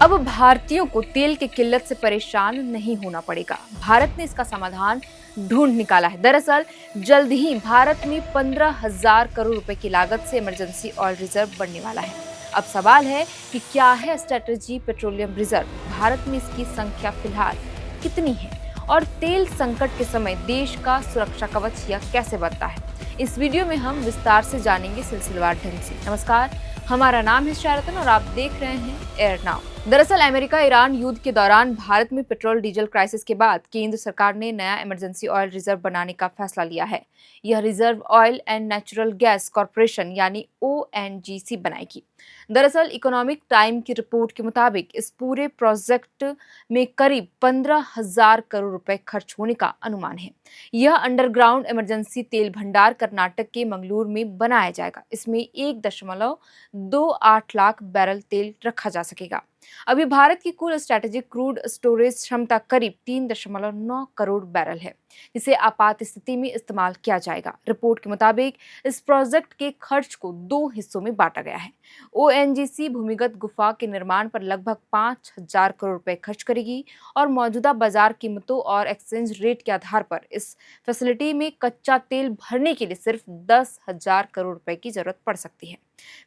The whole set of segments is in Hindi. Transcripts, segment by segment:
अब भारतीयों को तेल की किल्लत से परेशान नहीं होना पड़ेगा। भारत ने इसका समाधान ढूंढ निकाला है। दरअसल जल्द ही भारत में 15,000 करोड़ रुपए की लागत से इमरजेंसी ऑयल रिजर्व बनने वाला है। अब सवाल है कि क्या है स्ट्रेटेजी पेट्रोलियम रिजर्व, भारत में इसकी संख्या फिलहाल कितनी है और तेल संकट के समय देश का सुरक्षा कवच यह कैसे बनता है। इस वीडियो में हम विस्तार से जानेंगे सिलसिलेवार ढंग से। नमस्कार, हमारा नाम है शारतन और आप देख रहे हैं एयर नाउ। दरअसल अमेरिका ईरान युद्ध के दौरान भारत में पेट्रोल डीजल क्राइसिस के बाद केंद्र सरकार ने नया इमरजेंसी ऑयल रिजर्व बनाने का फैसला लिया है। यह reserve oil and natural gas corporation यानी ओएनजीसी बनाएगी। दरअसल इकोनॉमिक टाइम की रिपोर्ट के मुताबिक इस पूरे प्रोजेक्ट में करीब 15,000 करोड़ रुपए खर्च होने का अनुमान है। यह अंडरग्राउंड इमरजेंसी तेल भंडार कर्नाटक के मंगलूर में बनाया जाएगा। इसमें 1.28 लाख बैरल तेल रखा जा सकेगा। अभी भारत की कुल स्ट्रैटेजिक क्रूड स्टोरेज क्षमता करीब 3.9 करोड़ बैरल है, जिसे आपात स्थिति में इस्तेमाल किया जाएगा। रिपोर्ट के मुताबिक इस प्रोजेक्ट के खर्च को 2 हिस्सों में बांटा गया है। ओएनजीसी भूमिगत गुफा के निर्माण पर लगभग 5,000 करोड़ रुपए खर्च करेगी और मौजूदा बाजार कीमतों और एक्सचेंज रेट के आधार पर इस फैसिलिटी में कच्चा तेल भरने के लिए सिर्फ 10,000 करोड़ रुपए की जरूरत पड़ सकती है।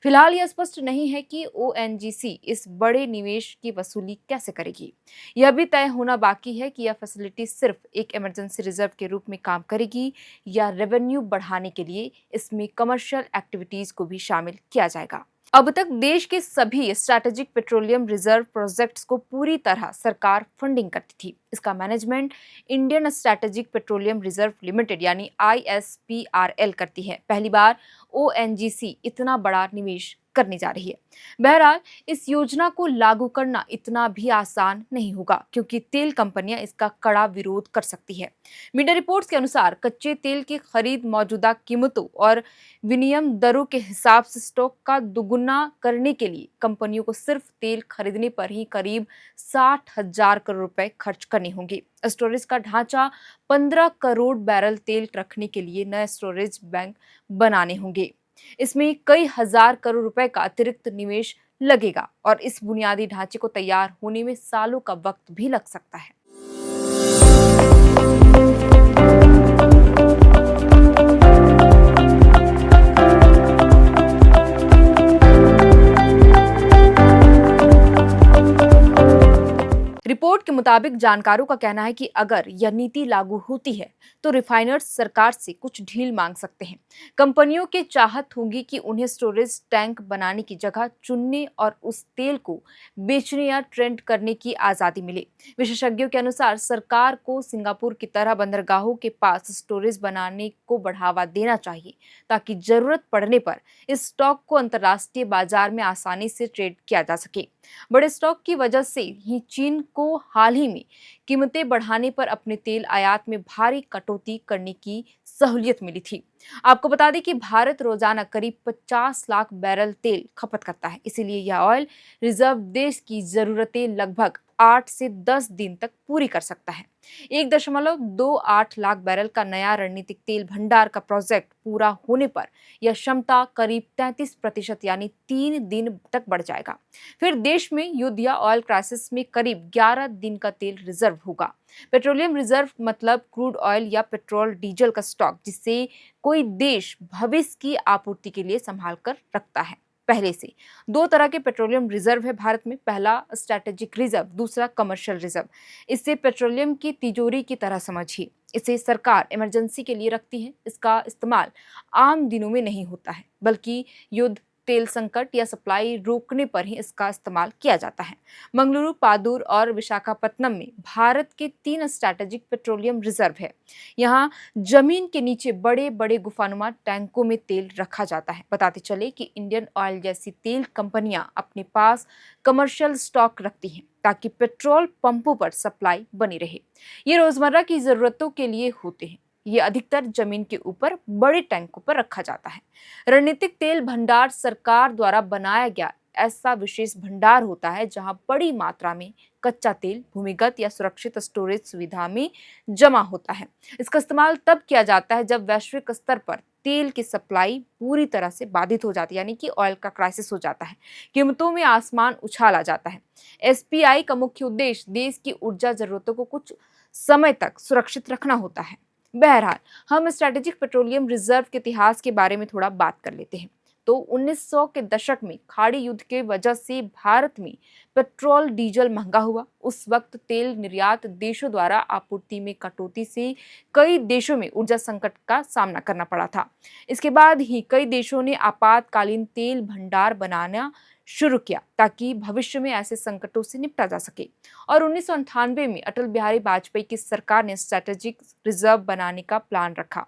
फिलहाल यह स्पष्ट नहीं है कि ओएनजीसी इस बड़े निवेश की वसूली कैसे करेगी। यह भी तय होना बाकी है कि यह फैसिलिटी सिर्फ एक इमरजेंसी रिजर्व के रूप में काम करेगी या रेवेन्यू बढ़ाने के लिए इसमें कमर्शियल एक्टिविटीज को भी शामिल किया जाएगा। अब तक देश के सभी स्ट्रैटेजिक पेट्रोलियम रिजर्व प्रोजेक्ट्स को पूरी तरह सरकार फंडिंग करती थी। इसका management Indian strategic petroleum reserve limited यानी आईएसपीआरएल करती है। पहली बार ओएनजीसी इतना बड़ा निवेश करने जा रही है। बहरहाल इस योजना को लागू करना इतना भी आसान नहीं होगा, क्योंकि तेल कंपनियां इसका कड़ा विरोध कर सकती है। मीडिया रिपोर्ट्स के अनुसार कच्चे तेल की खरीद मौजूदा कीमतों और विनिमय दरों के हिसाब से स्टॉक का दोगुना करने के लिए कंपनियों को सिर्फ तेल खरीदने पर ही करीब 60,000 करोड़ रुपए खर्च करने होंगे। स्टोरेज का ढांचा 15 करोड़ बैरल तेल रखने के लिए नए स्टोरेज बैंक बनाने होंगे। इसमें कई हजार करोड़ रुपए का अतिरिक्त निवेश लगेगा और इस बुनियादी ढांचे को तैयार होने में सालों का वक्त भी लग सकता है। रिपोर्ट के मुताबिक जानकारों का कहना है कि अगर यह नीति लागू होती है तो रिफाइनर्स सरकार से कुछ ढील मांग सकते हैं। कंपनियों की चाहत होगी कि उन्हें स्टोरेज टैंक बनाने की जगह चुनने और उस तेल को बेचने या ट्रेंड करने की आज़ादी मिले। विशेषज्ञों के अनुसार सरकार को सिंगापुर की तरह बंदरगाहों के पास स्टोरेज बनाने को बढ़ावा देना चाहिए, ताकि जरूरत पड़ने पर इस स्टॉक को अंतर्राष्ट्रीय बाजार में आसानी से ट्रेड किया जा सके। बड़े स्टॉक की वजह से ही चीन को हाल ही में कीमतें बढ़ाने पर अपने तेल आयात में भारी कटौती करने की सहूलियत मिली थी। आपको बता दें कि भारत रोजाना करीब 50 लाख बैरल तेल खपत करता है, इसीलिए यह ऑयल रिजर्व देश की जरूरतें लगभग 8 से 10 दिन तक पूरी कर सकता है। 1.28 लाख बैरल का नया रणनीतिक तेल भंडार का प्रोजेक्ट पूरा होने पर यह क्षमता करीब 33% यानी 3 दिन तक बढ़ जाएगा। फिर देश में युद्ध या ऑयल क्राइसिस में करीब 11 दिन का तेल रिजर्व होगा। पेट्रोलियम रिजर्व मतलब क्रूड ऑयल या पेट्रोल डीजल का स्टॉक, जिसे कोई देश भविष्य की आपूर्ति के लिए संभाल कर रखता है। पहले से 2 तरह के पेट्रोलियम रिजर्व है भारत में। पहला स्ट्रैटेजिक रिजर्व, दूसरा कमर्शियल रिजर्व। इसे पेट्रोलियम की तिजोरी की तरह समझिए। इसे सरकार इमरजेंसी के लिए रखती है। इसका इस्तेमाल आम दिनों में नहीं होता है, बल्कि युद्ध, तेल संकट या सप्लाई रोकने पर ही इसका इस्तेमाल किया जाता है। मंगलुरु, पादुर और विशाखापत्तनम में भारत के 3 स्ट्रैटेजिक पेट्रोलियम रिजर्व है। यहाँ जमीन के नीचे बड़े बड़े गुफानुमा टैंकों में तेल रखा जाता है। बताते चले कि इंडियन ऑयल जैसी तेल कंपनियां अपने पास कमर्शियल स्टॉक रखती हैं, ताकि पेट्रोल पंपों पर सप्लाई बनी रहे। ये रोजमर्रा की जरूरतों के लिए होते हैं। ये अधिकतर जमीन के ऊपर बड़े टैंकों पर रखा जाता है। रणनीतिक तेल भंडार सरकार द्वारा बनाया गया ऐसा विशेष भंडार होता है, जहां बड़ी मात्रा में कच्चा तेल भूमिगत या सुरक्षित स्टोरेज सुविधा में जमा होता है। इसका इस्तेमाल तब किया जाता है जब वैश्विक स्तर पर तेल की सप्लाई पूरी तरह से बाधित हो जाती है, यानी कि ऑयल का क्राइसिस हो जाता है। कीमतों में आसमान उछाल आ जाता है। एसपीआई का मुख्य उद्देश्य देश की ऊर्जा जरूरतों को कुछ समय तक सुरक्षित रखना होता है। बहरहाल, हम स्ट्रेटेजिक पेट्रोलियम रिजर्व के इतिहास के बारे में थोड़ा बात कर लेते हैं। तो 1900 के दशक में खाड़ी युद्ध के वजह से भारत में पेट्रोल डीजल महंगा हुआ। उस वक्त तेल निर्यात देशों द्वारा आपूर्ति में कटौती से कई देशों में ऊर्जा संकट का सामना करना पड़ा था। इसके बाद ही कई देशों ने आपातकालीन तेल भंडार बनाना शुरू किया ताकि भविष्य में ऐसे संकटों से निपटा जा सके। और 1998 में अटल बिहारी वाजपेयी की सरकार ने स्ट्रेटेजिक रिजर्व बनाने का प्लान रखा।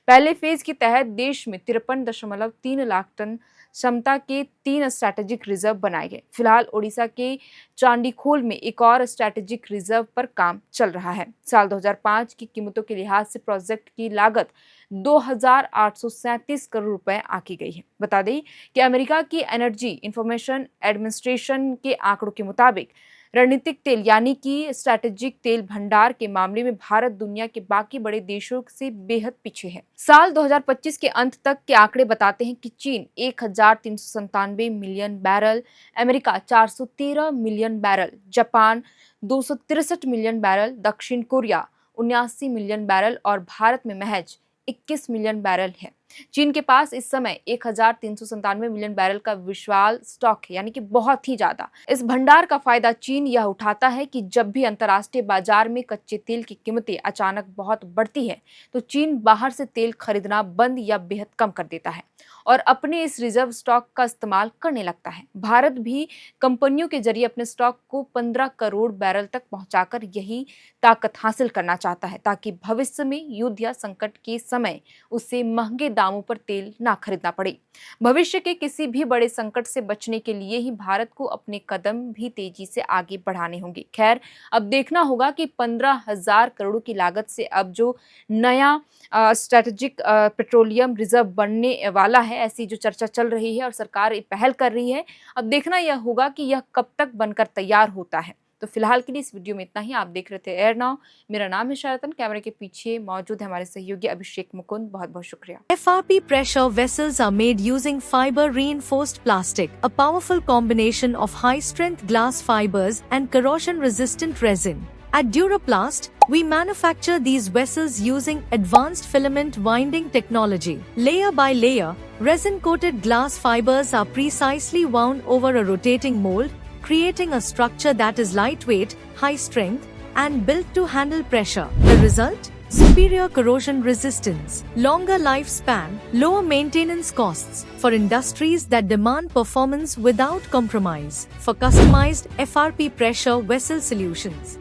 पहले फेज के तहत देश में 53.3 लाख टन क्षमता के 3 स्ट्रेटेजिक रिजर्व बनाए गए। फिलहाल ओडिशा के चांडीखोल में एक और स्ट्रेटेजिक रिजर्व पर काम चल रहा है। साल 2005 की कीमतों के लिहाज से प्रोजेक्ट की लागत 2,837 करोड़ रुपए आंकी गई है। बता दें कि अमेरिका की एनर्जी इंफॉर्मेशन एडमिनिस्ट्रेशन के आंकड़ों के मुताबिक रणनीतिक तेल यानी कि स्ट्रैटेजिक तेल भंडार के मामले में भारत दुनिया के बाकी बड़े देशों से बेहद पीछे है। साल 2025 के अंत तक के आंकड़े बताते हैं कि चीन 1,397 million barrel, America 413 million barrel, Japan 263 million barrel, दक्षिण कोरिया 79 मिलियन बैरल और भारत में महज 21 मिलियन बैरल है। चीन के पास इस समय 1,397 मिलियन बैरल का विशाल स्टॉक है, यानी कि बहुत ही ज्यादा। इस भंडार का फायदा चीन यह उठाता है कि जब भी अंतर्राष्ट्रीय बाजार में कच्चे तेल की कीमतें अचानक बहुत बढ़ती है तो चीन बाहर से तेल खरीदना बंद या बेहद कम कर देता है और अपने इस रिजर्व स्टॉक का इस्तेमाल करने लगता है। भारत भी कंपनियों के जरिए अपने स्टॉक को 15 करोड़ बैरल तक पहुंचाकर यही ताकत हासिल करना चाहता है ताकि भविष्य में युद्ध या संकट के समय उसे महंगे दामों पर तेल ना खरीदना पड़े। भविष्य के किसी भी बड़े संकट से बचने के लिए ही भारत को अपने कदम भी तेजी से आगे बढ़ाने होंगे। खैर, अब देखना होगा कि 15,000 करोड़ की लागत से अब जो नया स्ट्रेटेजिक पेट्रोलियम रिजर्व बनने वाला है, ऐसी जो चर्चा चल रही है और सरकार पहल कर रही है, अब देखना यह होगा कि यह कब तक बनकर तैयार होता है। तो फिलहाल के लिए इस वीडियो में इतना ही। आप देख रहे थे एयर नाउ। मेरा नाम है शरतन। कैमरे के पीछे मौजूद है हमारे सहयोगी अभिषेक मुकुंद। बहुत बहुत शुक्रिया। FRP pressure vessels are made using fiber reinforced plastic, a powerful combination of high strength glass fibers and corrosion resistant resin. At Duraplast, we manufacture these vessels using advanced filament winding technology. Layer by layer, resin coated glass fibers are precisely wound over a rotating mold, creating a structure that is lightweight, high strength, and built to handle pressure. The result? Superior corrosion resistance, longer lifespan, lower maintenance costs for industries that demand performance without compromise. For customized FRP pressure vessel solutions,